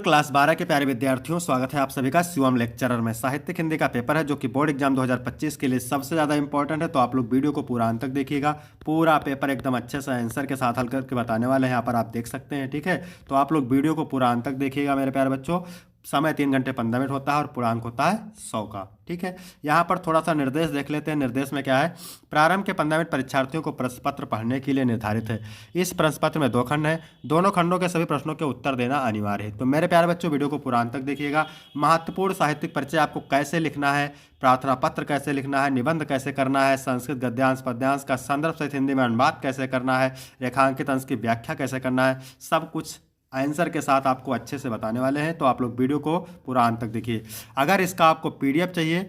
Class 12 के प्यारे विद्यार्थियों, स्वागत है आप सभी का शिवम लेक्चरर में। साहित्यिक हिंदी का पेपर है जो कि बोर्ड एग्जाम 2025 के लिए सबसे ज़्यादा इंपॉर्टेंट है, तो आप लोग वीडियो को पूरा अंत तक देखिएगा। पूरा पेपर एकदम अच्छे से आंसर के साथ हल करके बताने वाले हैं, यहाँ पर आप देख सकते हैं। ठीक है, तो आप लोग वीडियो को पूरा अंत तक देखिएगा मेरे प्यारे बच्चों। समय 3 घंटे 15 मिनट होता है और पूर्णांक होता है 100 का। ठीक है, यहाँ पर थोड़ा सा निर्देश देख लेते हैं। निर्देश में क्या है, प्रारंभ के 15 मिनट परीक्षार्थियों को प्रश्न पत्र पढ़ने के लिए निर्धारित है। इस प्रश्न पत्र में 2 खंड हैं, दोनों खंडों के सभी प्रश्नों के उत्तर देना अनिवार्य है। तो मेरे प्यारे बच्चों, वीडियो को पूरा अंत तक देखिएगा। महत्वपूर्ण साहित्यिक परिचय आपको कैसे लिखना है, प्रार्थना पत्र कैसे लिखना है, निबंध कैसे करना है, संस्कृत गद्यांश पद्यांश का संदर्भ सहित हिंदी में अनुवाद कैसे करना है, रेखांकित अंश की व्याख्या कैसे करना है, सब कुछ आंसर के साथ आपको अच्छे से बताने वाले हैं। तो आप लोग वीडियो को पूरा अंत तक देखिए। अगर इसका आपको पीडीएफ चाहिए,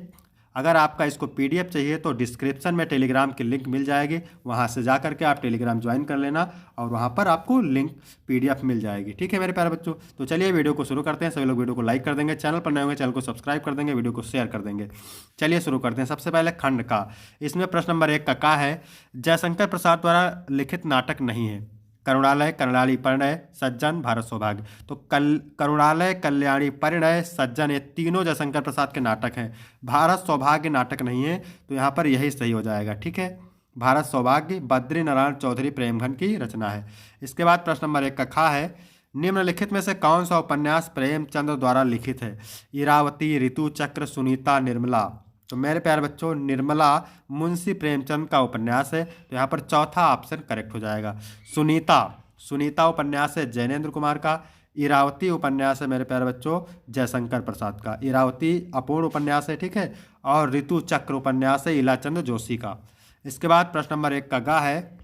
अगर आपका इसको पीडीएफ चाहिए तो डिस्क्रिप्शन में टेलीग्राम की लिंक मिल जाएगी, वहां से जा करके आप टेलीग्राम ज्वाइन कर लेना और वहां पर आपको लिंक पीडीएफ मिल जाएगी। ठीक है मेरे प्यारे बच्चों, तो चलिए वीडियो को शुरू करते हैं। सभी लोग वीडियो को लाइक कर देंगे, चैनल पर नए होंगे चैनल को सब्सक्राइब कर देंगे, वीडियो को शेयर कर देंगे। चलिए शुरू करते हैं। सबसे पहले खंड का, इसमें प्रश्न नंबर 1 का है, जयशंकर प्रसाद द्वारा लिखित नाटक नहीं है। करुणालय, कल्याणी परिणय, सज्जन, भारत सौभाग्य। तो करुणालय, कल्याणी परिणय, सज्जन, ये तीनों जयशंकर प्रसाद के नाटक हैं। भारत सौभाग्य नाटक नहीं है, तो यहाँ पर यही सही हो जाएगा। ठीक है, भारत सौभाग्य बद्री नारायण चौधरी प्रेमघन की रचना है। इसके बाद प्रश्न नंबर 1 का है, निम्नलिखित में से कौन सा उपन्यास प्रेमचंद्र द्वारा लिखित है। इरावती, ऋतु चक्र, सुनीता, निर्मला। तो मेरे प्यारे बच्चों, निर्मला मुंशी प्रेमचंद का उपन्यास है, तो यहाँ पर चौथा ऑप्शन करेक्ट हो जाएगा। सुनीता उपन्यास है जैनेन्द्र कुमार का। इरावती उपन्यास है मेरे प्यारे बच्चों जयशंकर प्रसाद का। इरावती अपूर्ण उपन्यास है। ठीक है, और ऋतु चक्र उपन्यास है इलाचंद जोशी का। इसके बाद प्रश्न नंबर 1 का है,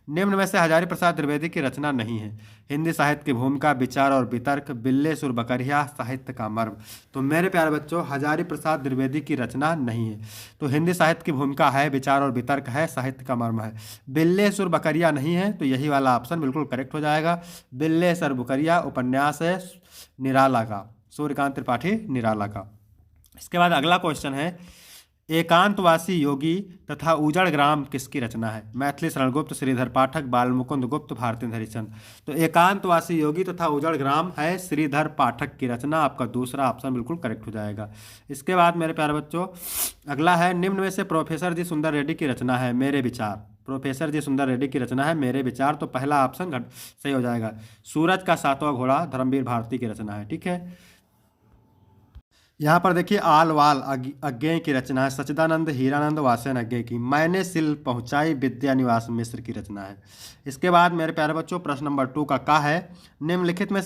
निम्न में से हजारी प्रसाद द्विवेदी की रचना नहीं है। हिंदी साहित्य की भूमिका, विचार और वितर्क, बिल्ले सुर बकरिया, साहित्य का मर्म। तो मेरे प्यारे बच्चों, हजारी प्रसाद द्विवेदी की रचना नहीं है। तो हिंदी साहित्य की भूमिका है, विचार और वितर्क है, साहित्य का मर्म है। बिल्ले सुर बकरिया नहीं है, तो यही वाला ऑप्शन बिल्कुल करेक्ट हो जाएगा। बिल्ले सुर बकरिया उपन्यास है निराला का, सूर्यकांत त्रिपाठी निराला का। इसके बाद अगला क्वेश्चन है, एकांतवासी योगी तथा उजड़ ग्राम किसकी रचना है। मैथिली शरण गुप्त, श्रीधर पाठक, बालमुकुंद गुप्त, भारतेंद्र हरिश्चंद्र। तो एकांतवासी योगी तथा उजड़ ग्राम है श्रीधर पाठक की रचना, आपका दूसरा ऑप्शन बिल्कुल करेक्ट हो जाएगा। इसके बाद मेरे प्यारे बच्चों अगला है, निम्न में से प्रोफेसर जी सुंदर रेड्डी की रचना है मेरे विचार। प्रोफेसर जी सुंदर रेड्डी की रचना है मेरे विचार, तो पहला ऑप्शन सही हो जाएगा। सूरज का सातवां घोड़ा धर्मवीर भारती की रचना है। ठीक है, यहाँ पर देखिए आलवाल अज्ञेय की रचना है सच्चिदानंद हीरानंद वासेन अज्ञेय की। मैंने सिल पहुँचाई विद्यानिवास मिश्र की रचना है। इसके बाद मेरे प्यारे बच्चों प्रश्न नंबर 2 का है, निम्नलिखित में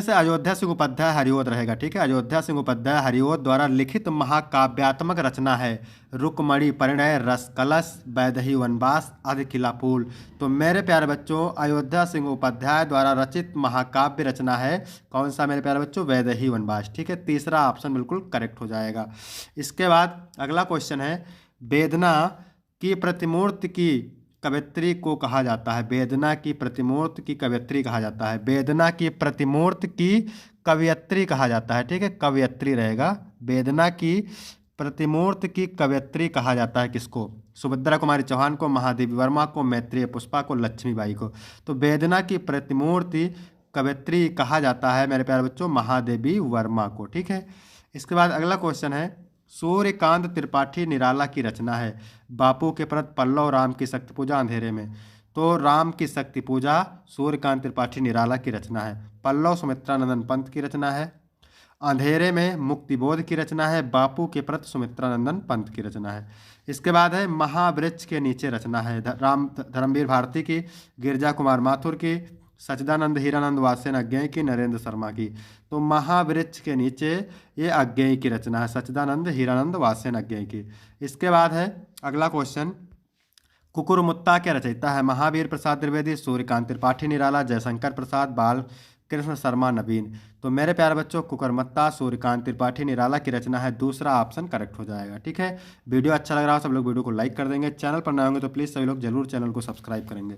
से अयोध्या सिंह उपाध्याय हरिओद रहेगा। ठीक है, अयोध्या सिंह उपाध्याय हरिओद द्वारा लिखित महाकाव्यात्मक रचना है रुक्मणी परिणय, रस कलश, वैदेही वनवास, अधिकिला फूल। तो मेरे प्यारे बच्चों, अयोध्या सिंह उपाध्याय द्वारा रचित महाकाव्य रचना है कौन सा मेरे प्यारे बच्चों, वैदेही वनवास। ठीक है, तीसरा ऑप्शन बिल्कुल करेक्ट हो जाएगा। इसके बाद अगला क्वेश्चन है, वेदना की प्रतिमूर्ति की कवयित्री को कहा जाता है। वेदना की प्रतिमूर्ति की कवयित्री कहा जाता है। वेदना की प्रतिमूर्ति की कवयित्री कहा जाता है। ठीक है, कवयित्री रहेगा। वेदना की प्रतिमूर्ति की कवयित्री कहा जाता है किसको, सुभद्रा कुमारी चौहान को, महादेवी वर्मा को, मैत्रेय पुष्पा को, लक्ष्मीबाई को। तो वेदना की प्रतिमूर्ति कवयित्री कहा जाता है मेरे प्यारे बच्चों महादेवी वर्मा को। ठीक है, इसके बाद अगला क्वेश्चन है, सूर्यकांत त्रिपाठी निराला की रचना है बापू के प्रति पल्लव, राम की शक्ति पूजा, अंधेरे में। तो राम की शक्ति पूजा सूर्यकांत त्रिपाठी निराला की रचना है। पल्लव सुमित्रानंदन पंत की रचना है। अंधेरे में मुक्तिबोध की रचना है बापू के प्रति सुमित्रानंदन पंत की रचना है। इसके बाद है महावृक्ष के नीचे रचना है धर्मवीर भारती की, गिरजा कुमार माथुर की, सच्चिदानंद हीरानंद वासेन अज्ञेय की, नरेंद्र शर्मा की। तो महावृक्ष के नीचे ये अज्ञेय की रचना है, सच्चिदानंद हीरानंद वासेन अज्ञेय की। इसके बाद है अगला क्वेश्चन, कुकुरमुत्ता के रचयिता है महावीर प्रसाद द्विवेदी, सूर्यकांत त्रिपाठी निराला, जयशंकर प्रसाद, बाल कृष्ण शर्मा, नवीन। तो मेरे प्यारे बच्चों कुकुरमुत्ता सूर्यकांत त्रिपाठी निराला की रचना है, दूसरा ऑप्शन करेक्ट हो जाएगा। ठीक है, वीडियो अच्छा लग रहा हो सब लोग वीडियो को लाइक कर देंगे, चैनल पर नए होंगे तो प्लीज़ सभी लोग जरूर चैनल को सब्सक्राइब करेंगे।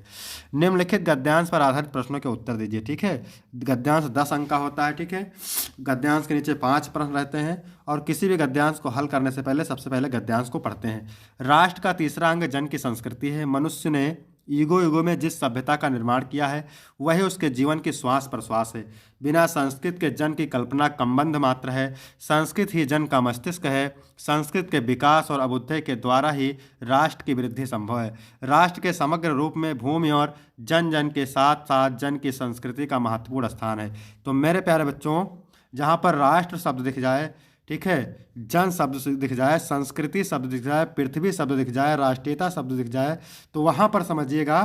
निम्नलिखित गद्यांश पर आधारित प्रश्नों के उत्तर दीजिए। ठीक है, गद्यांश 10 अंक का होता है। ठीक है, गद्यांश के नीचे 5 प्रश्न रहते हैं और किसी भी गद्यांश को हल करने से पहले सबसे पहले गद्यांश को पढ़ते हैं। राष्ट्र का तीसरा अंग जन की संस्कृति है। मनुष्य ने युगों युगों में जिस सभ्यता का निर्माण किया है वही उसके जीवन की श्वास प्रश्वास है। बिना संस्कृत के जन की कल्पना कमबंध मात्र है। संस्कृत ही जन का मस्तिष्क है। संस्कृत के विकास और अभ्युदय के द्वारा ही राष्ट्र की वृद्धि संभव है। राष्ट्र के समग्र रूप में भूमि और जन जन के साथ साथ जन की संस्कृति का महत्वपूर्ण स्थान है। तो मेरे प्यारे बच्चों, जहाँ पर राष्ट्र शब्द दिख जाए, ठीक है, जन शब्द दिख जाए, संस्कृति शब्द दिख जाए, पृथ्वी शब्द दिख जाए, राष्ट्रीयता शब्द दिख जाए, तो वहाँ पर समझिएगा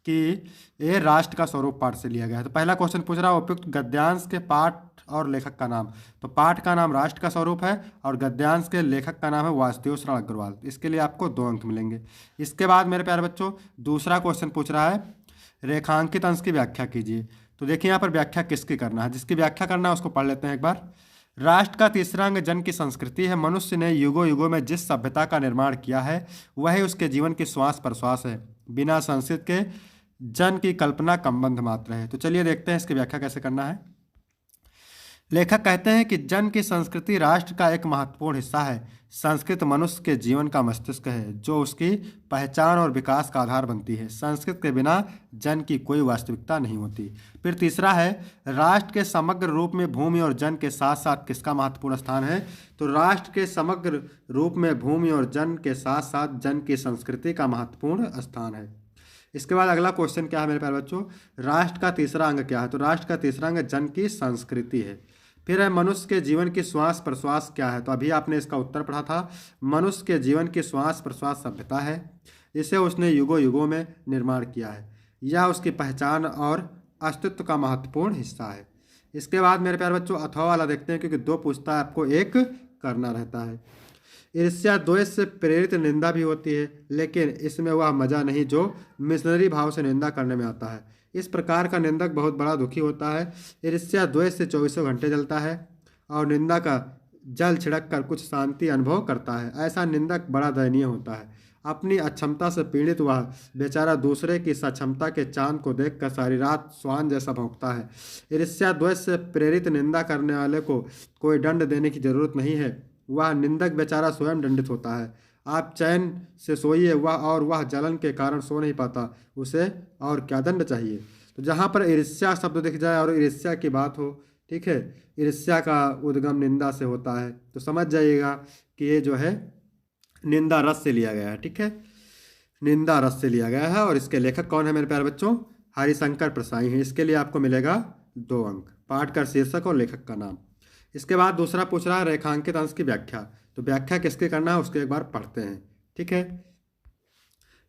कि ये राष्ट्र का स्वरूप पाठ से लिया गया है। तो पहला क्वेश्चन पूछ रहा है उपयुक्त गद्यांश के पाठ और लेखक का नाम। तो पाठ का नाम राष्ट्र का स्वरूप है और गद्यांश के लेखक का नाम है वासुदेव शरण अग्रवाल। इसके लिए आपको 2 अंक मिलेंगे। इसके बाद मेरे प्यारे बच्चों दूसरा क्वेश्चन पूछ रहा है रेखांकित अंश की व्याख्या कीजिए। तो देखिए यहाँ पर व्याख्या किसकी करना है, जिसकी व्याख्या करना है उसको पढ़ लेते हैं एक बार। राष्ट्र का तीसरा अंग जन की संस्कृति है। मनुष्य ने युगों युगों में जिस सभ्यता का निर्माण किया है वही उसके जीवन की श्वास प्रश्वास है। बिना संस्कृत के जन की कल्पना कमबंध मात्र है। तो चलिए देखते हैं इसकी व्याख्या कैसे करना है। लेखक कहते हैं कि जन की संस्कृति राष्ट्र का एक महत्वपूर्ण हिस्सा है। संस्कृत मनुष्य के जीवन का मस्तिष्क है जो उसकी पहचान और विकास का आधार बनती है। संस्कृत के बिना जन की कोई वास्तविकता नहीं होती। फिर तीसरा है राष्ट्र के समग्र रूप में भूमि और जन के साथ साथ किसका महत्वपूर्ण स्थान है। तो राष्ट्र के समग्र रूप में भूमि और जन के साथ साथ जन की संस्कृति का महत्वपूर्ण स्थान है। इसके बाद अगला क्वेश्चन क्या है मेरे प्यारे बच्चों, राष्ट्र का तीसरा अंग क्या है। तो राष्ट्र का तीसरा अंग जन की संस्कृति है। फिर है मनुष्य के जीवन की श्वास प्रश्वास क्या है। तो अभी आपने इसका उत्तर पढ़ा था। मनुष्य के जीवन की श्वास प्रश्वास सभ्यता है। इसे उसने युगों युगों में निर्माण किया है। यह उसकी पहचान और अस्तित्व का महत्वपूर्ण हिस्सा है। इसके बाद मेरे प्यारे बच्चों अथवा वाला देखते हैं क्योंकि 2 पूछता है, आपको एक करना रहता है। ईर्ष्या द्वेष से प्रेरित निंदा भी होती है लेकिन इसमें वह मजा नहीं जो मिशनरी भाव से निंदा करने में आता है। इस प्रकार का निंदक बहुत बड़ा दुखी होता है। ईर्ष्या द्वेष से 24 घंटे जलता है और निंदा का जल छिड़क कर कुछ शांति अनुभव करता है। ऐसा निंदक बड़ा दयनीय होता है। अपनी अक्षमता से पीड़ित वह बेचारा दूसरे की सक्षमता के चांद को देखकर सारी रात स्वान जैसा भौंकता है। ईर्ष्या द्वेष से प्रेरित निंदा करने वाले को कोई दंड देने की जरूरत नहीं है। वह निंदक बेचारा स्वयं दंडित होता है। आप चैन से सोइए वह जलन के कारण सो नहीं पाता, उसे और क्या दंड चाहिए। तो जहाँ पर ईर्ष्या शब्द दिख जाए और ईर्ष्या की बात हो, ठीक है, ईर्ष्या का उद्गम निंदा से होता है, तो समझ जाइएगा कि ये जो है निंदा रस से लिया गया है। ठीक है, निंदा रस से लिया गया है। और इसके लेखक कौन है मेरे प्यारे बच्चों, हरिशंकर प्रसाई हैं। इसके लिए आपको मिलेगा 2 अंक। पाठ का शीर्षक और लेखक का नाम। इसके बाद दूसरा पूछ रहा है रेखांकित अंश की व्याख्या। तो व्याख्या किसके करना है उसको एक बार पढ़ते हैं। ठीक है,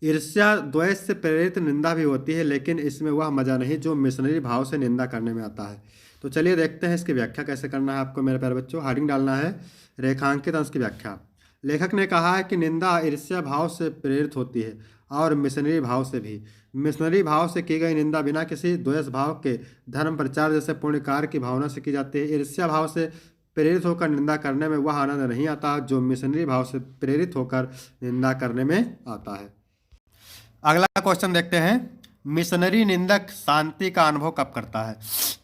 ईर्ष्या द्वेष से प्रेरित निंदा भी होती है लेकिन इसमें वह मजा नहीं जो मिशनरी भाव से निंदा करने में आता है। तो चलिए देखते हैं इसकी व्याख्या कैसे करना है आपको मेरे प्यारे बच्चों। हेडिंग डालना है रेखांकित अंश की व्याख्या। लेखक ने कहा है कि निंदा ईर्ष्या भाव से प्रेरित होती है और मिशनरी भाव से भी। मिशनरी भाव से की गई निंदा बिना किसी द्वेष भाव के धर्म प्रचार जैसे पुण्य कार्य की भावना से की जाती है। ईर्ष्या भाव से प्रेरित होकर निंदा करने में वह आनंद नहीं आता जो मिशनरी भाव से प्रेरित होकर निंदा करने में आता है। अगला क्वेश्चन देखते हैं, मिशनरी निंदक शांति का अनुभव कब करता है।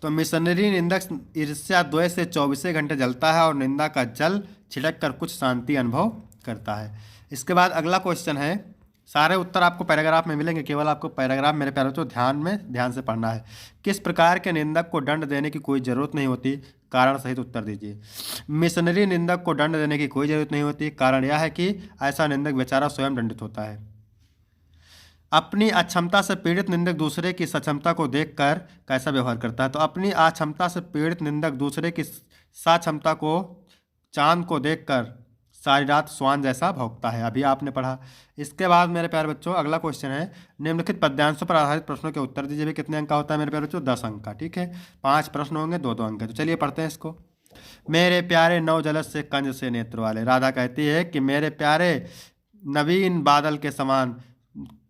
तो मिशनरी निंदक ईर्ष्या द्वेष से 24 घंटे जलता है और निंदा का जल छिड़क कर कुछ शांति अनुभव करता है। इसके बाद अगला क्वेश्चन है, सारे उत्तर आपको पैराग्राफ में मिलेंगे, केवल आपको पैराग्राफ मेरे प्यारे बच्चों ध्यान से पढ़ना है। किस प्रकार के निंदक को दंड देने की कोई ज़रूरत नहीं होती, कारण सहित उत्तर दीजिए। मिशनरी निंदक को दंड देने की कोई ज़रूरत नहीं होती, कारण यह है कि ऐसा निंदक बेचारा स्वयं दंडित होता है। अपनी अक्षमता से पीड़ित निंदक दूसरे की सक्षमता को देखकर कैसा व्यवहार करता है। तो अपनी अक्षमता से पीड़ित निंदक दूसरे की सक्षमता को चांद को देखकर सारी रात स्वान जैसा भौंकता है, अभी आपने पढ़ा। इसके बाद मेरे प्यारे बच्चों अगला क्वेश्चन है, निम्नलिखित पद्यांशों पर आधारित प्रश्नों के उत्तर दीजिए। भी कितने अंक का होता है मेरे प्यारे बच्चों, 10 अंक का। ठीक है, 5 प्रश्न होंगे, 2-2 अंक है। तो चलिए पढ़ते हैं इसको। मेरे प्यारे नवजलस से कंज से नेत्र वाले। राधा कहती है कि मेरे प्यारे नवीन बादल के समान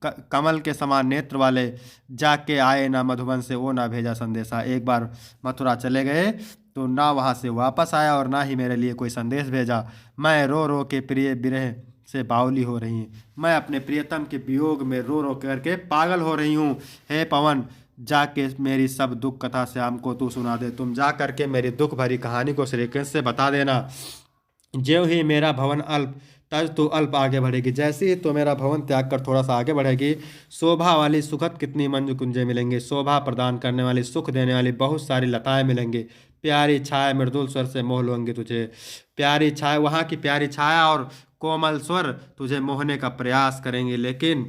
कमल के समान नेत्र वाले, जाके आए ना मधुबन से वो ना भेजा संदेशा। एक बार मथुरा चले गए तो ना वहाँ से वापस आया और ना ही मेरे लिए कोई संदेश भेजा। मैं रो रो के प्रिय विरह से बावली हो रही हूँ। मैं अपने प्रियतम के वियोग में रो रो करके पागल हो रही हूँ। हे पवन, जाके मेरी सब दुख कथा श्याम को तू सुना दे। तुम जा करके मेरी दुख भरी कहानी को श्री कृष्ण से बता देना। ज्यों ही मेरा भवन अल्प तज तो अल्प आगे बढ़ेगी, जैसे ही तो मेरा भवन त्याग कर थोड़ा सा आगे बढ़ेगी, शोभा वाली सुखद कितनी मंजू कुंजें मिलेंगे, शोभा प्रदान करने वाली, सुख देने वाली बहुत सारी लताएं मिलेंगी, प्यारी छाया मृदुल स्वर से मोह लूंगी तुझे, प्यारी छाया, वहाँ की प्यारी छाया और कोमल स्वर तुझे मोहने का प्रयास करेंगे, लेकिन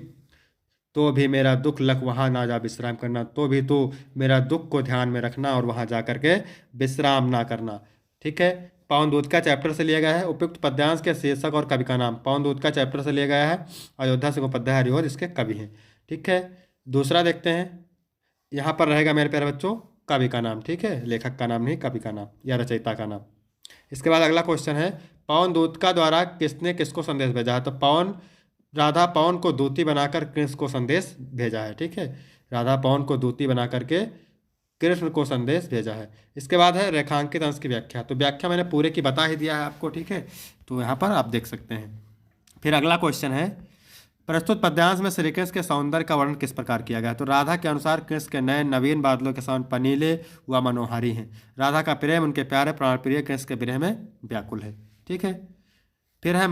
तो भी मेरा दुख लख वहाँ ना जा विश्राम करना, तो भी तो मेरा दुख को ध्यान में रखना और वहाँ जा करके विश्राम ना करना। ठीक है, पवन दूत का चैप्टर से लिया गया है। उपयुक्त पद्यांश के शीर्षक और कवि का नाम पवन दूत का चैप्टर से लिया गया है। अयोध्या सिंह उपाध्याय हरिओद इसके कवि हैं। ठीक है, दूसरा देखते हैं। यहाँ पर रहेगा मेरे प्यारे बच्चों कवि का नाम, ठीक है, लेखक का नाम नहीं, कवि का नाम या रचयिता का नाम। इसके बाद अगला क्वेश्चन है, पवन दूत का द्वारा किसने किसको संदेश भेजा है? तो राधा पवन को दूती बनाकर कृष्ण को संदेश भेजा है। ठीक है, राधा पवन को दूती बना करके कृष्ण को संदेश भेजा है। इसके बाद है रेखांकित अंश की व्याख्या। तो व्याख्या मैंने पूरे की बता ही दिया है आपको, ठीक है, तो यहाँ पर आप देख सकते हैं। फिर अगला क्वेश्चन है, प्रस्तुत पद्यांश में श्री कृष्ण के सौंदर्य का वर्णन किस प्रकार किया गया? तो राधा के अनुसार कृष्ण के नए नवीन बादलों के समान पनीले व मनोहारी हैं। राधा का प्रेम उनके प्यारे प्राण प्रिय कृष्ण के विरह में व्याकुल है। ठीक है, फिर है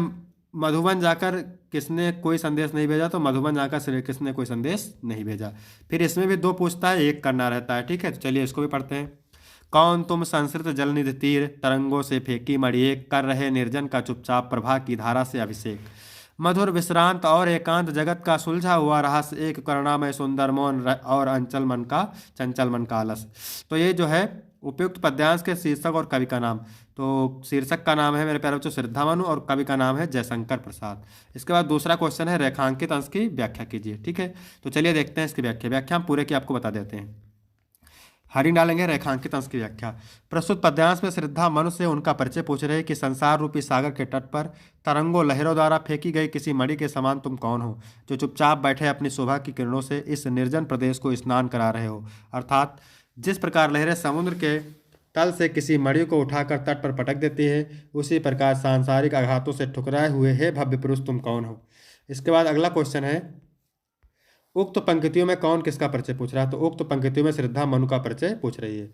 मधुबन जाकर किसने कोई संदेश नहीं भेजा? तो मधुबन जाकर श्री कृष्ण ने कोई संदेश नहीं भेजा। फिर इसमें भी दो पूछता है, एक करना रहता है। ठीक है, तो चलिए इसको भी पढ़ते हैं। कौन तुम संस्कृत जलनिधि तीर, तरंगों से फेंकी मणि एक, कर रहे निर्जन का चुपचाप प्रभा की धारा से अभिषेक। मधुर विश्रांत और एकांत जगत का सुलझा हुआ रहस्य, एक करुणामय सुंदर मौन और चंचल मन का आलस। तो ये जो है उपयुक्त पद्यांश के शीर्षक और कवि का नाम। तो शीर्षक का नाम है मेरे प्यारे बच्चों श्रद्धामनु और कवि का नाम है जयशंकर प्रसाद। इसके बाद दूसरा क्वेश्चन है, रेखांकित अंश की व्याख्या कीजिए। ठीक है, तो चलिए देखते हैं इसकी व्याख्या हम पूरे की आपको बता देते हैं। हरी डालेंगे रेखांकित अंश की व्याख्या। प्रस्तुत पद्यांश में श्रद्धा मनु से उनका परिचय पूछ रहे कि संसार रूपी सागर के तट पर तरंगों लहरों द्वारा फेंकी गई किसी मणि के समान तुम कौन हो, जो चुपचाप बैठे अपनी शोभा की किरणों से इस निर्जन प्रदेश को स्नान करा रहे हो। अर्थात जिस प्रकार लहरें समुद्र के तल से किसी मणि को उठाकर तट पर पटक देती है, उसी प्रकार सांसारिक आघातों से ठुकराए हुए हे भव्य पुरुष तुम कौन हो। इसके बाद अगला क्वेश्चन है, उक्त पंक्तियों में कौन किसका परिचय पूछ रहा है? तो उक्त पंक्तियों में श्रद्धा मनु का परिचय पूछ रही है।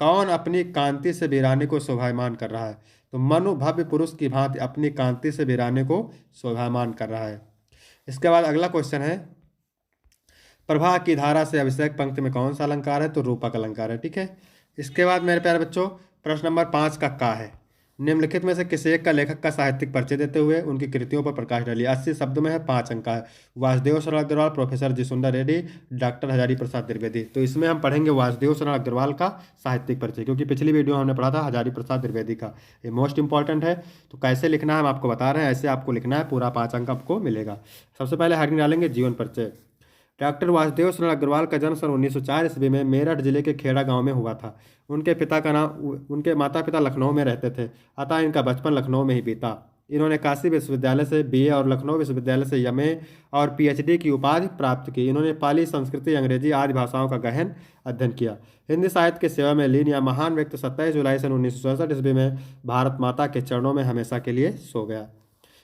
कौन अपनी कांति से वीराने को शोभायमान कर रहा है? तो मनु भव्य पुरुष की भांति अपनी कांति से वीराने को शोभायमान कर रहा है। इसके बाद अगला क्वेश्चन है, प्रभा की धारा से अभिषेक पंक्ति में कौन सा अलंकार है? तो रूपक अलंकार है। ठीक है, इसके बाद मेरे प्यारे बच्चों प्रश्न नंबर 5 का है, निम्नलिखित में से किसी एक का लेखक का साहित्यिक परिचय देते हुए उनकी कृतियों पर प्रकाश डालिए। 80 शब्द में है, 5 अंक का है। वासुदेव शरण अग्रवाल, प्रोफेसर जी सुंदर रेड्डी, डॉक्टर हजारी प्रसाद द्विवेदी। तो इसमें हम पढ़ेंगे वासुदेव शरण अग्रवाल का साहित्यिक परिचय, क्योंकि पिछली वीडियो हमने पढ़ा था हजारी प्रसाद द्विवेदी का। ये मोस्ट इंपॉर्टेंट है। तो कैसे लिखना है हम आपको बता रहे हैं, ऐसे आपको लिखना है, पूरा 5 अंक आपको मिलेगा। सबसे पहले हरी डालेंगे जीवन परिचय। डॉक्टर वासुदेव शरण अग्रवाल का जन्म सन 1904 ईस्वी में मेरठ जिले के खेड़ा गांव में हुआ था। उनके माता पिता लखनऊ में रहते थे, अतः इनका बचपन लखनऊ में ही बीता। इन्होंने काशी विश्वविद्यालय से बीए और लखनऊ विश्वविद्यालय से एमए और पीएचडी की उपाधि प्राप्त की। इन्होंने पाली, संस्कृति, अंग्रेजी आदि भाषाओं का गहन अध्ययन किया। हिंदी साहित्य की सेवा में लीन यह महान व्यक्ति 27 जुलाई सन 1967 ईस्वी में भारत माता के चरणों में हमेशा के लिए सो गया।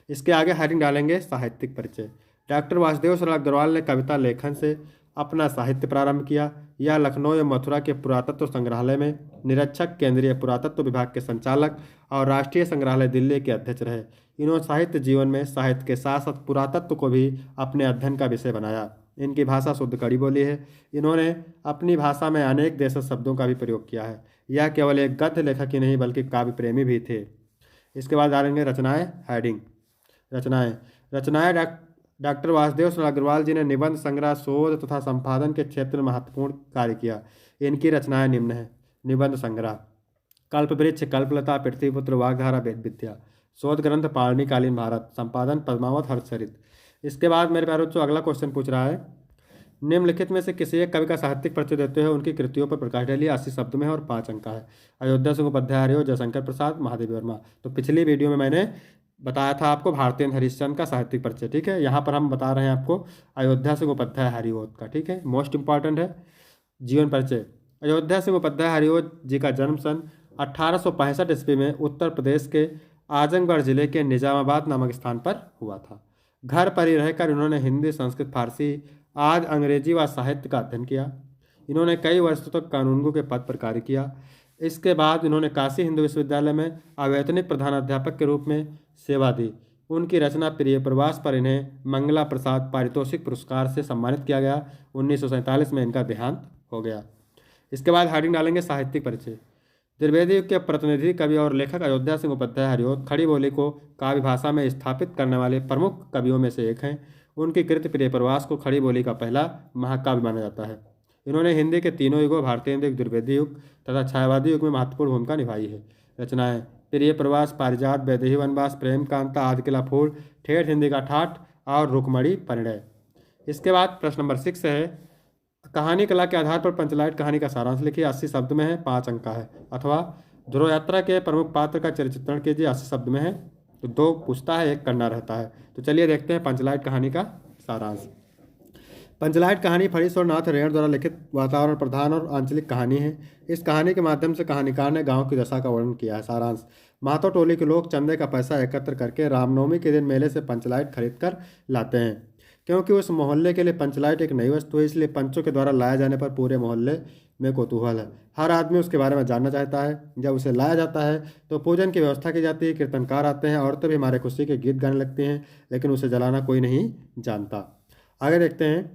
इसके आगे हेडिंग डालेंगे साहित्यिक परिचय। डॉक्टर वासुदेव शरण अग्रवाल ने कविता लेखन से अपना साहित्य प्रारंभ किया। यह लखनऊ एवं मथुरा के पुरातत्व संग्रहालय में निरीक्षक, केंद्रीय पुरातत्व विभाग के संचालक और राष्ट्रीय संग्रहालय दिल्ली के अध्यक्ष रहे। इन्होंने साहित्य जीवन में साहित्य के साथ साथ पुरातत्व को भी अपने अध्ययन का विषय बनाया। इनकी भाषा शुद्ध कड़ी बोली है। इन्होंने अपनी भाषा में अनेक देशज शब्दों का भी प्रयोग किया है। यह केवल एक गद्य लेखक ही नहीं बल्कि काव्य प्रेमी भी थे। इसके बाद डालेंगे रचनाएं। हेडिंग रचनाएं डॉक्टर वासुदेव शरण अग्रवाल जी ने निबंध संग्रह, शोध तथा संपादन के क्षेत्र में महत्वपूर्ण कार्य किया। इनकी रचनाएं निम्न हैं। निबंध संग्रह कल्पवृक्ष, कल्पलता, पृथ्वीपुत्र, वाग्धारा, वेद विद्या। शोध ग्रंथ पाणिकालीन भारत, संपादन पद्मावत हर्षचरित। इसके बाद मेरे प्यारे बच्चों अगला क्वेश्चन पूछ रहा है, निम्नलिखित में से किसी एक कवि का साहित्यिक परिचय देते हुए उनकी कृतियों पर प्रकाश डालिए। 80 शब्द में है और 5 अंक का है। अयोध्या सिंह उपाध्याय हरिओ, जयशंकर प्रसाद, महादेवी वर्मा। तो पिछली वीडियो में मैंने बताया था आपको भारतेय हरिश्चंद्र का साहित्यिक परिचय। ठीक है, यहाँ पर हम बता रहे हैं आपको अयोध्या सिंह उपाध्याय हरिओद का। ठीक है, मोस्ट इंपॉर्टेंट है। जीवन परिचय। अयोध्या सिंह उपाध्याय हरिओद जी का जन्म सन 1865 ईस्वी में उत्तर प्रदेश के आजमगढ़ जिले के निजामाबाद नामक स्थान पर हुआ था। घर पर ही रहकर इन्होंने हिंदी, संस्कृत, फारसी आदि अंग्रेजी व साहित्य का अध्ययन किया। इन्होंने कई वर्षों तक कानूनगो के पद पर कार्य किया। इसके बाद इन्होंने काशी हिंदू विश्वविद्यालय में अवैतनिक प्रधानाध्यापक के रूप में सेवा दी। उनकी रचना प्रिय प्रवास पर इन्हें मंगला प्रसाद पारितोषिक पुरस्कार से सम्मानित किया गया। 1947 में इनका देहांत हो गया। इसके बाद हेडिंग डालेंगे साहित्यिक परिचय। त्रिवेदी युग के प्रतिनिधि कवि और लेखक अयोध्या सिंह उपाध्याय हरिऔध खड़ी बोली को काव्य भाषा में स्थापित करने वाले प्रमुख कवियों में से एक हैं। उनकी कृति प्रिय प्रवास को खड़ी बोली का पहला महाकाव्य माना जाता है। इन्होंने हिंदी के तीनों युगों भारतीय हिंदी त्रिवेदी युग तथा छायावादी युग में महत्वपूर्ण भूमिका निभाई है। रचनाएं प्रिय प्रवास, पारिजात, वैदेही वनवास, प्रेम कांता, आदकिला फूल, ठेठ हिंदी का ठाठ और रुकमणी परिणय। इसके बाद प्रश्न नंबर 6 है, कहानी कला के आधार पर पंचलाइट कहानी का सारांश लिखिए। 80 शब्द में है, 5 अंक का है। अथवा ध्रुव यात्रा के प्रमुख पात्र का चरित्र चित्रण कीजिए। 80 शब्द में है, तो 2 पूछता है, 1 करना रहता है। तो चलिए देखते हैं पंचलाइट कहानी का सारांश। पंचलाइट कहानी फणीश और नाथ रेण द्वारा लिखित वातावरण प्रधान और आंचलिक कहानी है। इस कहानी के माध्यम से कहानीकार ने गांव की दशा का वर्णन किया है। सारांश, महतो टोली के लोग चंदे का पैसा एकत्र करके रामनवमी के दिन मेले से पंचलाइट खरीद कर लाते हैं। क्योंकि उस मोहल्ले के लिए पंचलाइट एक नई वस्तु है, इसलिए पंचों के द्वारा लाया जाने पर पूरे मोहल्ले में कौतूहल है। हर आदमी उसके बारे में जानना चाहता है। जब उसे लाया जाता है तो पूजन की व्यवस्था की जाती है, कीर्तनकार आते हैं, औरतें भी हमारे खुशी के गीत गाने लगती हैं, लेकिन उसे जलाना कोई नहीं जानता। आगे देखते हैं,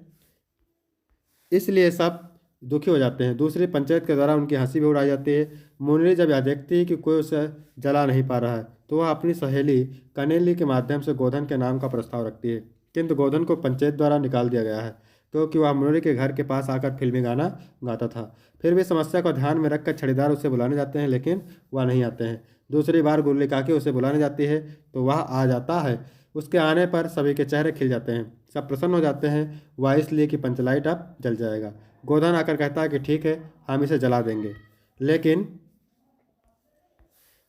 इसलिए सब दुखी हो जाते हैं। दूसरी पंचायत के द्वारा उनकी हंसी भी उड़ाई जाती है। मुन्नी जब यह देखती है कि कोई उसे जला नहीं पा रहा है तो वह अपनी सहेली कनेली के माध्यम से गोधन के नाम का प्रस्ताव रखती है, किंतु गोधन को पंचायत द्वारा निकाल दिया गया है क्योंकि वह मुन्नी के घर के पास आकर फिल्मी गाना गाता था। फिर भी समस्या को ध्यान में रखकर छड़ीदार उसे बुलाने जाते हैं, लेकिन वह नहीं आते हैं। दूसरी बार गुल्ली काकी उसे बुलाने जाती है तो वह आ जाता है। उसके आने पर सभी के चेहरे खिल जाते हैं, सब प्रसन्न हो जाते हैं। वह इसलिए कि पंचलाइट अब जल जाएगा। गोधन आकर कहता है कि ठीक है, हम इसे जला देंगे,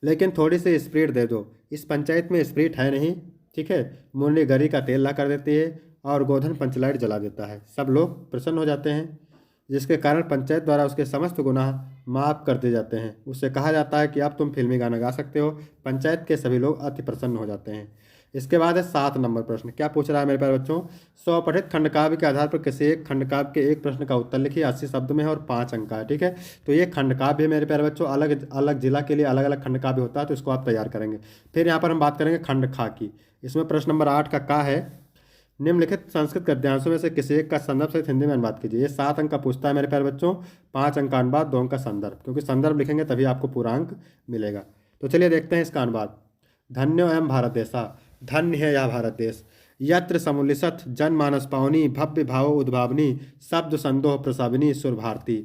लेकिन थोड़ी सी स्प्रीट दे दो। इस पंचायत में स्प्रीट है नहीं, ठीक है। मुन्नी गरी का तेल ला कर देती है और गोधन पंचलाइट जला देता है। सब लोग प्रसन्न हो जाते हैं, जिसके कारण पंचायत द्वारा उसके समस्त गुनाह माफ़ कर दिए जाते हैं। उससे कहा जाता है कि अब तुम फिल्मी गाना गा सकते हो। पंचायत के सभी लोग अति प्रसन्न हो जाते हैं। इसके बाद है 7 नंबर प्रश्न। क्या पूछ रहा है मेरे प्यारे बच्चों? स्वपठित खंडकाव्य के आधार पर किसी एक खंडकाव्य के एक प्रश्न का उत्तर लिखिए। 80 शब्द में है और 5 अंक का है, ठीक है। तो ये खंडकाव्य है मेरे प्यारे बच्चों। अलग अलग जिला के लिए अलग अलग खंडकाव्य होता है, तो इसको आप तैयार करेंगे। फिर यहाँ पर हम बात करेंगे खंड खा की। इसमें प्रश्न नंबर 8 का है, निम्नलिखित संस्कृत गद्यांशों में से किसी एक का संदर्भ सहित हिंदी में अनुवाद कीजिए। ये 7 अंक का पूछता है मेरे प्यारे बच्चों। 5 अंक का अनुवाद, 2 अंक का संदर्भ, क्योंकि संदर्भ लिखेंगे तभी आपको पूरा अंक मिलेगा। तो चलिए देखते हैं इसका अनुवाद। धन्यो एवं भारत देशा, धन्य है यह भारत देश, यत्र समुलिसत जनमानस पावनी, भव्य भाव उद्भावनी, शब्द संदोह प्रसाविनी सुर भारती।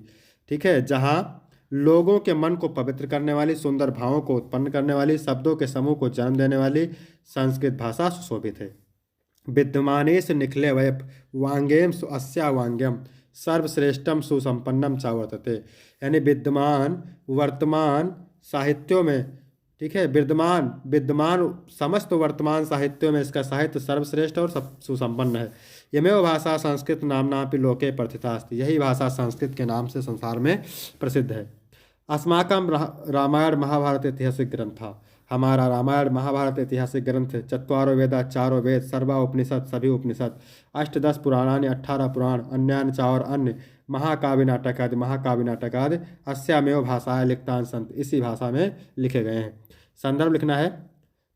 ठीक है, जहाँ लोगों के मन को पवित्र करने वाली, सुंदर भावों को उत्पन्न करने वाली, शब्दों के समूह को जन्म देने वाली संस्कृत भाषा सुशोभित है। विद्यमानेश निखिले वय वांगेम अस्या वांग्यम सर्वश्रेष्ठम सुसंपन्नम चावर्तते। यानी विद्यमान वर्तमान साहित्यों में, ठीक है, विद्यमान समस्त वर्तमान साहित्यों में इसका साहित्य सर्वश्रेष्ठ और सुसंपन्न है। यमेव भाषा संस्कृत नाम्नापि लोके प्रथिता अस्ति। यही भाषा संस्कृत के नाम से संसार में प्रसिद्ध है। अस्माकं रामायण महाभारत ऐतिहासिक ग्रंथ, हमारा रामायण महाभारत ऐतिहासिक ग्रंथ। चत्वारो वेदा, चारों वेद, सर्वा उपनिषद, सभी उपनिषद, 8-10 पुराणानि, 18 पुराण, अन्यानि चार अन्य, महाकाव्य नाटक आदि, महाकाव्य नाटक आदि अस्यामेव भाषाएं लिखतान संत, इसी भाषा में लिखे गए हैं। संदर्भ लिखना है।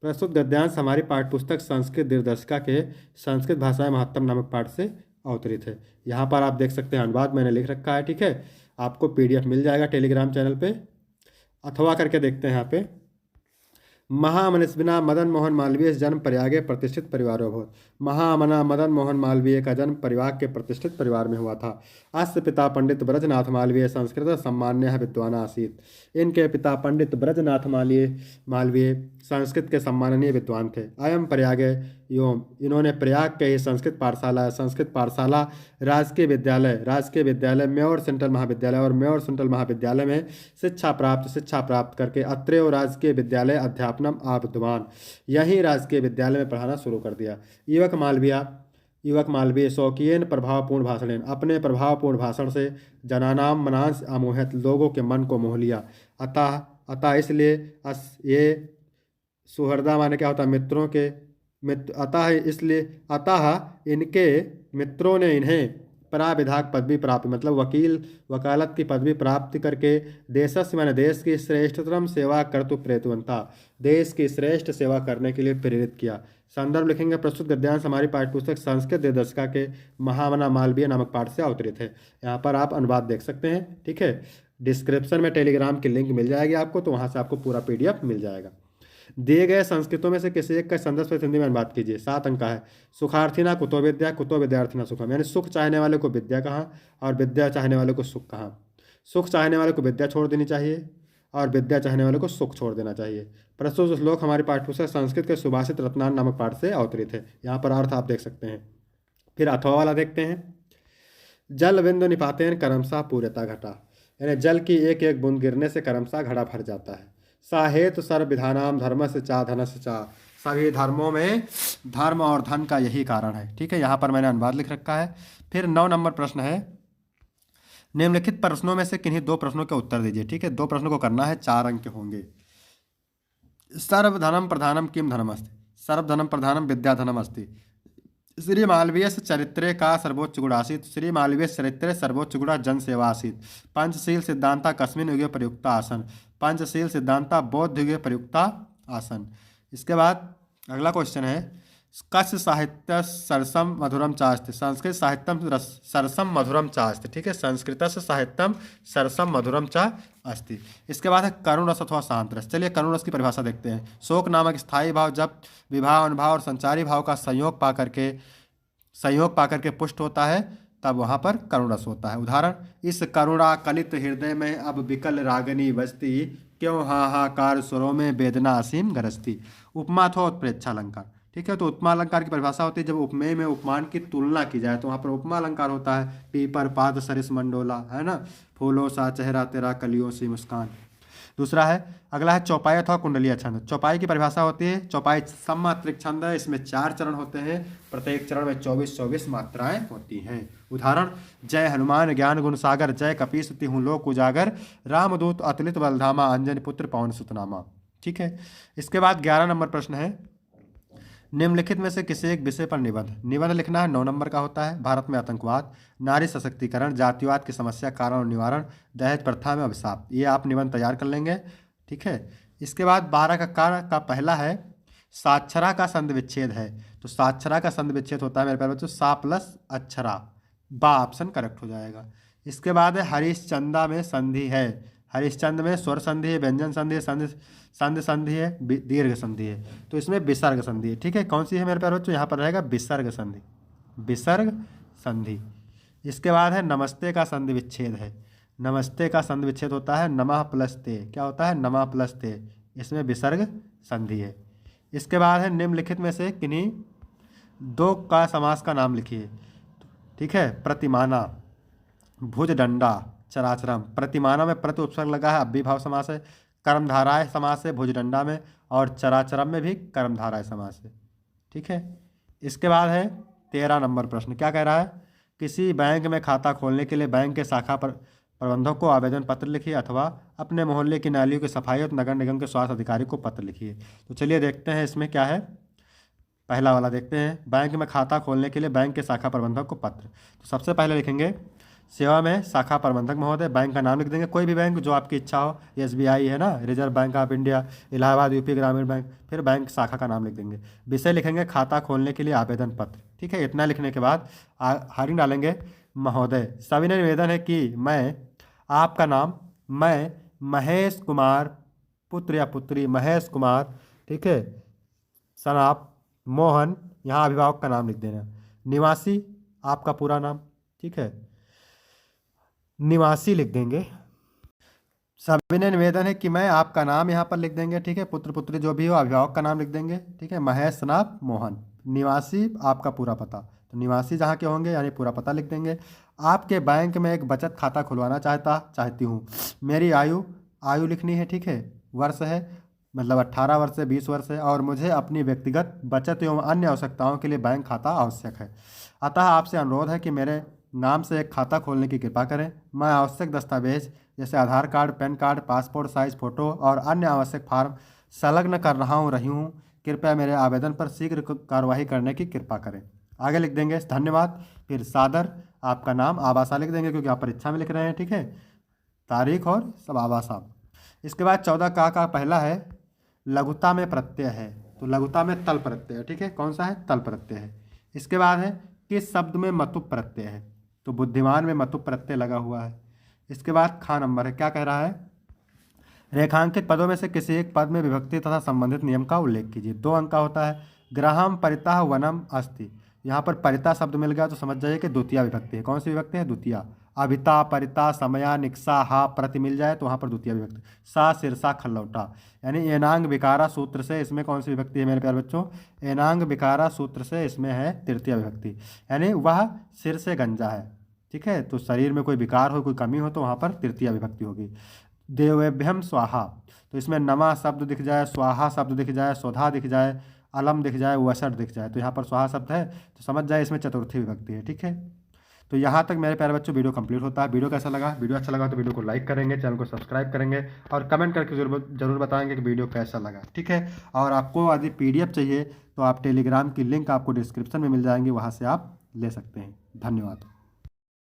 प्रस्तुत गद्यांश हमारी पाठ्यपुस्तक संस्कृत दिनदर्शिका के संस्कृत भाषा में महत्तम नामक पाठ से अवतरित है। यहाँ पर आप देख सकते हैं अनुवाद मैंने लिख रखा है, ठीक है। आपको PDF मिल जाएगा टेलीग्राम चैनल पे, अथवा करके देखते हैं यहाँ पे। महामनस्विना मदन मोहन मालवीय जन्म प्रयागे प्रतिष्ठित परिवारों भूत। महामना मदन मोहन मालवीय का जन्म प्रयाग के प्रतिष्ठित परिवार में हुआ था। अस्य पिता पंडित ब्रजनाथ मालवीय संस्कृत सम्मान्य विद्वान आसीत। इनके पिता पंडित ब्रजनाथ मालवीय संस्कृत के सम्माननीय विद्वान थे। अयम प्रयागे योम, इन्होंने प्रयाग के ही संस्कृत पाठशाला राजकीय विद्यालय म्योर सेंट्रल महाविद्यालय और म्योर सेंट्रल महाविद्यालय में शिक्षा प्राप्त करके अत्रेय राजकीय विद्यालय अध्यापनम आविद्वान, यहीं राजकीय विद्यालय में पढ़ाना शुरू कर दिया। युवक मालवीय स्वकीयन प्रभावपूर्ण भाषणेन, अपने प्रभावपूर्ण भाषण से जनानाम मनांस अमोहित, लोगों के मन को मोह लिया। अतः इसलिए ये सुहृदा माने क्या होता है, मित्रों के अतः इनके मित्रों ने इन्हें प्राविधायक पदवी प्राप्ति मतलब वकील वकालत की पदवी प्राप्ति करके देशस्य मैंने देश की श्रेष्ठतम सेवा कर्तु प्रेतवंता, देश की श्रेष्ठ सेवा करने के लिए प्रेरित किया। संदर्भ लिखेंगे प्रस्तुत गद्यांश हमारी पाठ्यपुस्तक संस्कृत देदर्शिका के महामना मालवीय नामक पाठ से अवतरित है। यहाँ पर आप अनुवाद देख सकते हैं। ठीक है, डिस्क्रिप्शन में टेलीग्राम की लिंक मिल जाएगी आपको, तो वहाँ से आपको पूरा PDF मिल जाएगा। दिए गए संस्कृतों में से किसी एक का संदर्भ सहित हिंदी में अनुवाद कीजिए। 7 अंक का है। सुखार्थिना कुतो विद्या कुतो विद्यार्थिना सुखम, यानी सुख चाहने वाले को विद्या कहाँ और विद्या चाहने वाले को सुख कहाँ। सुख चाहने वाले को विद्या छोड़ देनी चाहिए और विद्या चाहने वाले को सुख छोड़ देना चाहिए। प्रस्तुत श्लोक हमारी पाठ्यपुस्तक संस्कृत के सुभाषित रत्नान नामक पाठ से अवतरित है। यहाँ पर अर्थ आप देख सकते हैं। फिर अथवा वाला देखते हैं। जल बिंदु निपातेन करमसा पूर्यता घटा, यानी जल की एक एक बूंद गिरने से करमसा घड़ा भर जाता है। साहेतु सर्व विधानाम धर्म से चा धन से चा, सभी धर्मों में धर्म और धन का यही कारण है। ठीक है, यहाँ पर मैंने अनुवाद लिख रखा है। फिर 9 नंबर प्रश्न है, निम्नलिखित प्रश्नों में से किन्हीं 2 प्रश्नों के उत्तर दीजिए। ठीक है, 2 प्रश्नों को करना है, 4 अंक के होंगे। सर्वधनम प्रधानम किम धनम अस्ति, सर्वधनम प्रधानम विद्या धनम अस्ति। श्री मालवीय चरित्रे का सर्वोच्च गुण आसीत, श्री मालवीय चरित्रे सर्वोच्च गुण जन सेवा आसीत। पंचशील सिद्धांता कस्मिन युगे प्रयुक्ता आसन, पंचशील सिद्धांता बौद्ध युगे प्रयुक्ता आसन। इसके बाद अगला क्वेश्चन है, कस्य साहित्य सरसम मधुरम चास्ति, संस्कृत साहित्यम सरसम मधुरम चास्ति। ठीक है, संस्कृत साहित्यम सरसम मधुरम चा अस्ति। इसके बाद है करुण रस अथवा शांत रस। चलिए करुण रस की परिभाषा देखते हैं। शोक नामक स्थायी भाव जब विभाव अनुभाव और संचारी भाव का संयोग पाकर के पुष्ट होता है तब वहाँ पर करुण रस होता है। उदाहरण, इस करुणा कलित हृदय में अब विकल रागनी बजती, क्यों हाहाकार स्वरों में वेदना असीम गरजती। उपमा अथवा उत्प्रेक्षा अलंकार। ठीक है, तो उपमा अलंकार की परिभाषा होती है जब उपमेय में उपमान की तुलना की जाए तो वहाँ पर उपमा अलंकार होता है। पीपर पाद सरिस मंडोला, है ना, फूलों सा चेहरा तेरा कलियों सी मुस्कान। दूसरा है, अगला है चौपाई अथवा कुंडलीय छंद। चौपाई की परिभाषा होती है, चौपाई सममात्रिक छंद है, इसमें 4 चरण होते हैं, प्रत्येक चरण में 24-24 मात्राएं होती हैं। उदाहरण, जय हनुमान ज्ञान गुण सागर, जय कपीस तिहु लोक उजागर, रामदूत अतुलित बलधामा, अंजनी पुत्र पवन सुतनामा। ठीक है, इसके बाद 11 नंबर प्रश्न है, निम्नलिखित में से किसी एक विषय पर निबंध लिखना है। 9 नंबर का होता है। भारत में आतंकवाद, नारी सशक्तिकरण, जातिवाद की समस्या, कारण और निवारण, दहेज प्रथा में अभिशाप। ये आप निबंध तैयार कर लेंगे। ठीक है, इसके बाद 12 का पहला है, साक्षरा का संध विच्छेद है। तो साक्षरा का संध विच्छेद होता है मेरे प्यारे बच्चों सा प्लस अक्षरा, बा ऑप्शन करेक्ट हो जाएगा। इसके बाद है हरिश्चंदा में संधि है। हरिश्चंद में स्वर संधि है, व्यंजन संधि है, संधि है, दीर्घ संधि है। तो इसमें विसर्ग संधि है। ठीक है, कौन सी है मेरे प्यारे बच्चों, यहाँ पर रहेगा विसर्ग संधि, विसर्ग संधि। इसके बाद है नमस्ते का संधि विच्छेद है। नमस्ते का संधि विच्छेद होता है नमः प्लस ते, क्या होता है, नमः प्लस ते, इसमें विसर्ग संधि है। इसके बाद है निम्नलिखित में से किन्हीं 2 का समास का नाम लिखिए। ठीक है, प्रतिमाना, भुजदंडा, चराचरम। प्रतिमाना में प्रति उपसर्ग लगा है, अव्ययीभाव समास है। कर्मधाराय समास है भुजदंडा में, और चराचरम में भी कर्मधाराय समास है। ठीक है, इसके बाद है 13 नंबर प्रश्न, क्या कह रहा है, किसी बैंक में खाता खोलने के लिए बैंक के शाखा प्रबंधक को आवेदन पत्र लिखिए अथवा अपने मोहल्ले की नालियों की सफाई और नगर निगम के स्वास्थ्य अधिकारी को पत्र लिखिए। तो चलिए देखते हैं इसमें क्या है। पहला वाला देखते हैं, बैंक में खाता खोलने के लिए बैंक के शाखा प्रबंधक को पत्र। तो सबसे पहले लिखेंगे सेवा में शाखा प्रबंधक महोदय, बैंक का नाम लिख देंगे, कोई भी बैंक जो आपकी इच्छा हो, SBI है ना, reserve bank of India, Allahabad UP ग्रामीण बैंक, फिर बैंक शाखा का नाम लिख देंगे। विषय लिखेंगे खाता खोलने के लिए आवेदन पत्र। ठीक है, इतना लिखने के बाद हेडिंग डालेंगे महोदय, सभी ने निवेदन है कि मैं आपका नाम, मैं महेश कुमार, पुत्र या पुत्री महेश कुमार, ठीक है, सन आप मोहन, यहाँ अभिभावक का नाम लिख देना, निवासी आपका पूरा नाम, ठीक है, निवासी लिख देंगे। सभी ने निवेदन है कि मैं आपका नाम यहाँ पर लिख देंगे। ठीक है, पुत्र पुत्री जो भी हो, अभिभावक का नाम लिख देंगे। ठीक है, महेश सनाप मोहन, निवासी आपका पूरा पता, तो निवासी जहाँ के होंगे यानी पूरा पता लिख देंगे। आपके बैंक में एक बचत खाता खुलवाना चाहती हूँ। मेरी आयु लिखनी है। ठीक है, वर्ष है, मतलब 18 वर्ष से 20 वर्ष है, और मुझे अपनी व्यक्तिगत बचत एवं अन्य आवश्यकताओं के लिए बैंक खाता आवश्यक है। अतः आपसे अनुरोध है कि मेरे नाम से एक खाता खोलने की कृपा करें। मैं आवश्यक दस्तावेज जैसे Aadhaar card, PAN card, passport size photo और अन्य आवश्यक फॉर्म संलग्न कर रही हूँ। कृपया मेरे आवेदन पर शीघ्र कार्रवाई करने की कृपा करें। आगे लिख देंगे धन्यवाद, फिर सादर आपका नाम आबासा लिख देंगे क्योंकि आप परीक्षा में लिख रहे हैं, ठीक है, तारीख और सब आबासा। इसके बाद 14 का पहला है लघुता में प्रत्यय है, तो लघुता में तल प्रत्यय है, ठीक है, कौन सा है, तल प्रत्यय है। इसके बाद है किस शब्द में मतुप प्रत्यय है, तो बुद्धिमान में मतुप प्रत्यय लगा हुआ है। इसके बाद खा नंबर है, क्या कह रहा है, रेखांकित पदों में से किसी एक पद में विभक्ति तथा संबंधित नियम का उल्लेख कीजिए। 2 अंक का होता है। ग्राहम परितः वनम अस्ति, यहाँ पर परिता शब्द मिल गया तो समझ जाइए कि द्वितीय विभक्ति है। कौन सी विभक्ति है, द्वितीय। अभिता परिता समया निक्सा हा प्रति मिल जाए तो वहाँ पर द्वितीय विभक्ति। सा सिरसा खल्लौटा, यानी एनांग विकारा सूत्र से इसमें कौन सी विभक्ति है मेरे प्यारे बच्चों, एनांग विकारा सूत्र से इसमें है तृतीय विभक्ति, यानी वह सिर से गंजा है, ठीक है। तो शरीर में कोई विकार हो, कोई कमी हो तो वहाँ पर तृतीय विभक्ति होगी। देवेभ्यम स्वाहा, तो इसमें नमा शब्द दिख जाए, स्वाहा शब्द दिख जाए, स्वधा दिख जाए, अलम दिख जाए, वसठ दिख जाए, तो यहाँ पर स्वाहा शब्द है तो समझ जाए इसमें चतुर्थी विभक्ति है, ठीक है। तो यहाँ तक मेरे प्यारे बच्चों वीडियो कंप्लीट होता है। वीडियो कैसा लगा, वीडियो अच्छा लगा तो वीडियो को लाइक करेंगे, चैनल को सब्सक्राइब करेंगे और कमेंट करके जरूर बताएंगे कि वीडियो कैसा लगा, ठीक है। और आपको यदि PDF चाहिए तो आप टेलीग्राम की लिंक आपको डिस्क्रिप्शन में मिल जाएंगे, वहाँ से आप ले सकते हैं। धन्यवाद।